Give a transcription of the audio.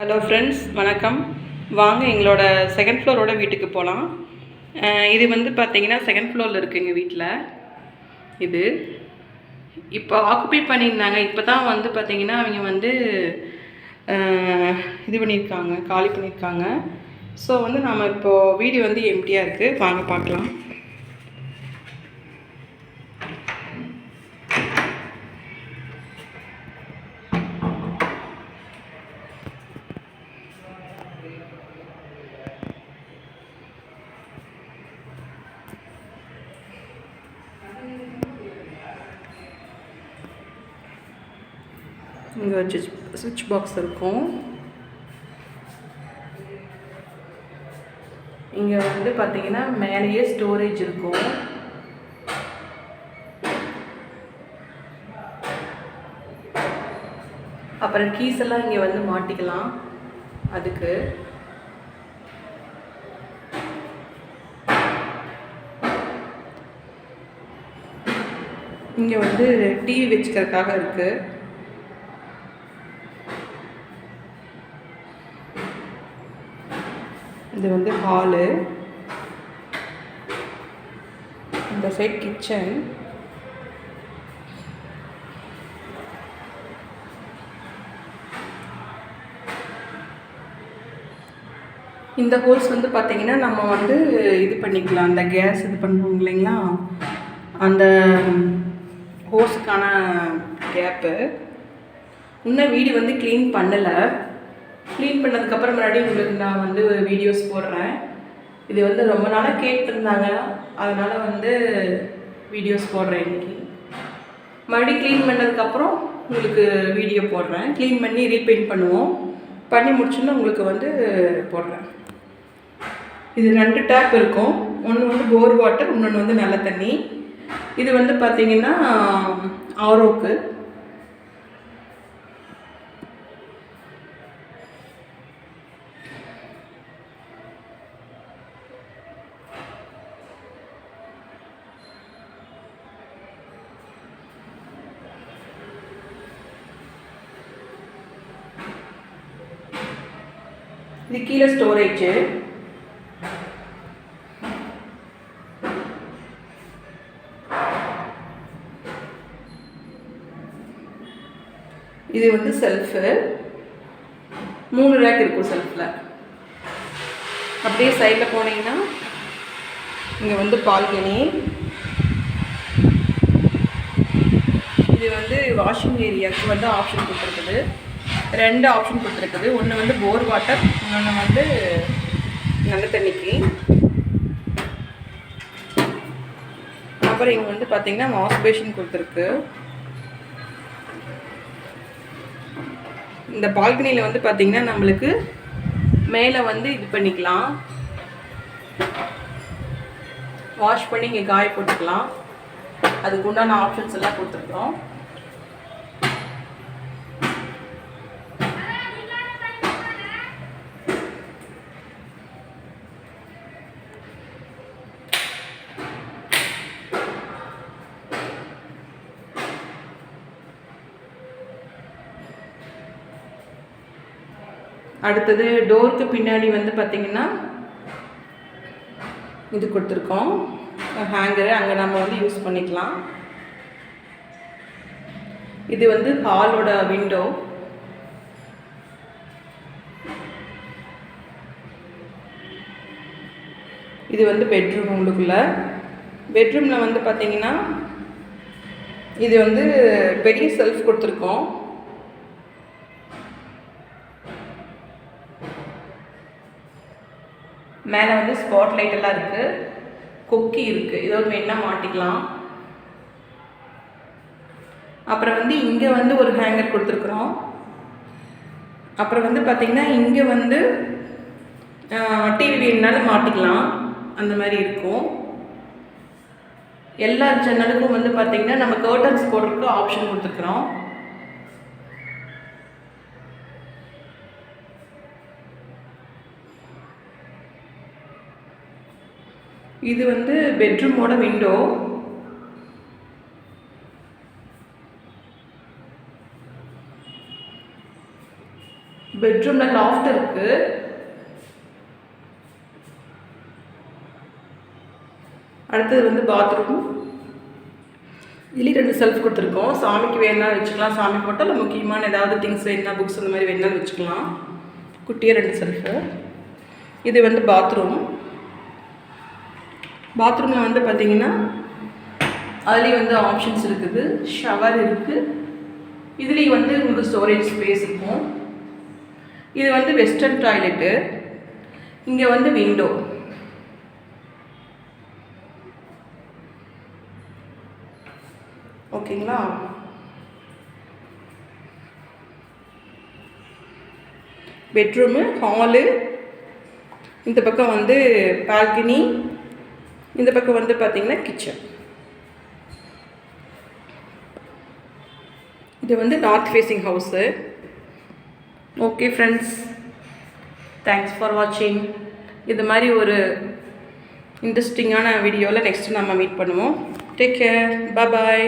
Hello friends, வணக்கம். வாங்க எங்களோட செகண்ட் ஃப்ளோரோட வீட்டுக்கு போகலாம். இது வந்து பார்த்திங்கன்னா செகண்ட் ஃப்ளோரில் இருக்குது எங்கள் வீட்டில். இது இப்போ ஆக்குப்பை பண்ணியிருந்தாங்க. இப்போ தான் வந்து பார்த்திங்கன்னா அவங்க வந்து இது பண்ணியிருக்காங்க, காலி பண்ணியிருக்காங்க. ஸோ வந்து நாம் இப்போது வீடு வந்து எம்டியாக இருக்குது. வாங்க பார்க்கலாம். இங்கே ஒரு சுவிட்ச் பாக்ஸ் இருக்கும். இங்கே வந்து பார்த்திங்கன்னா மேலேயே ஸ்டோரேஜ் இருக்கும். அப்புறம் கீஸ் எல்லாம் இங்கே வந்து மாட்டிக்கலாம். அதுக்கு இங்கே வந்து டிவி வச்சுக்கிறதுக்காக இருக்குது. இது வந்து ஹாலு, இந்த சைட் கிச்சன். இந்த ஹோல்ஸ் வந்து பார்த்திங்கன்னா நம்ம வந்து இது பண்ணிக்கலாம். அந்த கேஸ் இது பண்ணுவோம் இல்லைங்களா, அந்த ஹோஸுக்கான கேப்பு. இன்னும் வீடு வந்து க்ளீன் பண்ணலை. க்ளீன் பண்ணதுக்கப்புறம் முன்னாடி உங்களுக்கு நான் வந்து வீடியோஸ் போடுறேன். இது வந்து ரொம்ப நாளாக கேட்டிருந்தாங்க, அதனால் வந்து வீடியோஸ் போடுறேன். இன்றைக்கி மறுபடியும் க்ளீன் பண்ணதுக்கப்புறம் உங்களுக்கு வீடியோ போடுறேன். க்ளீன் பண்ணி ரீபெயிண்ட் பண்ணுவோம். பண்ணி முடிச்சுன்னு உங்களுக்கு வந்து போடுறேன். இது 2 டேப் இருக்கும். ஒன்று வந்து போர் வாட்டர், இன்னொன்று வந்து நல்ல தண்ணி. இது வந்து பார்த்திங்கன்னா ஆரோக்கு. இது கீழே ஸ்டோரேஜ். இது வந்து செல்ஃபு. 3 ரேக் இருக்கும் செல்ஃபில். அப்படியே சைடில் போனீங்கன்னா இங்கே வந்து பால்கனி. இது வந்து வாஷிங் ஏரியாவுக்கு வந்து ஆப்ஷன் கொடுத்துருக்குது. 2 ஆப்ஷன் கொடுத்துருக்குது. ஒன்று வந்து போர் வாட்டர், இன்னொன்று வந்து நல்ல தண்ணிக்கு. அப்புறம் இங்கே வந்து பார்த்திங்கன்னா வாஷ் பேஷன் கொடுத்துருக்கு. இந்த பால்கனியில் வந்து பார்த்திங்கன்னா நம்மளுக்கு மேலே வந்து இது பண்ணிக்கலாம், வாஷ் பண்ணி இங்கே காய போட்டுக்கலாம். அதுக்கு உண்டான ஆப்ஷன்ஸ் எல்லாம் கொடுத்துருக்குறோம். அடுத்தது டோருக்கு பின்னாடி வந்து பார்த்திங்கன்னா இது கொடுத்துருக்கோம், ஹேங்கரு. அங்கே நம்ம வந்து யூஸ் பண்ணிக்கலாம். இது வந்து ஹாலோட விண்டோ. இது வந்து பெட்ரூம். உள்ளுக்குள்ளே பெட்ரூமில் வந்து பார்த்திங்கன்னா இது வந்து பெரிய செல்ஃப் கொடுத்துருக்கோம். மேலே வந்து ஸ்பாட் லைட் எல்லாம் இருக்குது. கொக்கி இருக்குது, இது ஒரு மெயினாக மாட்டிக்கலாம். அப்புறம் வந்து இங்கே வந்து ஒரு ஹேங்கர் கொடுத்துருக்குறோம். அப்புறம் வந்து பார்த்திங்கன்னா இங்கே வந்து டிவி வேணுனாலும் மாட்டிக்கலாம், அந்த மாதிரி இருக்கும். எல்லா ஜன்னலுக்கும் வந்து பார்த்திங்கன்னா நம்ம கர்டன்ஸ் போடுறதுக்கு ஆப்ஷன் கொடுத்துருக்குறோம். இது வந்து பெட்ரூமோட விண்டோ. பெட்ரூமில் லாஃப்ட் இருக்குது. அடுத்தது வந்து பாத்ரூம். இதுலேயும் 2 செல்ஃப் கொடுத்துருக்கோம். சாமிக்கு வேணா வச்சுக்கலாம், சாமி போட்டால் இல்லை முக்கியமான ஏதாவது திங்ஸ் வேணுன்னா, புக்ஸ் அந்த மாதிரி வேணாலும் வச்சுக்கலாம். குட்டியாக 2 செல்ஃபு. இது வந்து பாத்ரூம். பாத்ரூமில் வந்து பார்த்திங்கன்னா அதுலேயும் வந்து ஆப்ஷன்ஸ் இருக்குது. ஷவர் இருக்குது. இதுலேயும் வந்து உங்களுக்கு ஸ்டோரேஜ் ஸ்பேஸ் இருக்கும். இது வந்து வெஸ்டர்ன் டாய்லெட்டு. இங்கே வந்து விண்டோ. ஓகேங்களா? பெட்ரூமு, ஹாலு, இந்த பக்கம் வந்து பால்கனி, இந்த பக்கம் வந்து பார்த்திங்கன்னா கிச்சன். இது வந்து north facing house. Okay friends, thanks for வாட்சிங். இது மாதிரி ஒரு இன்ட்ரெஸ்டிங்கான வீடியோவில் நெக்ஸ்ட்டு நம்ம மீட் பண்ணுவோம். டேக் கேர், பாய்.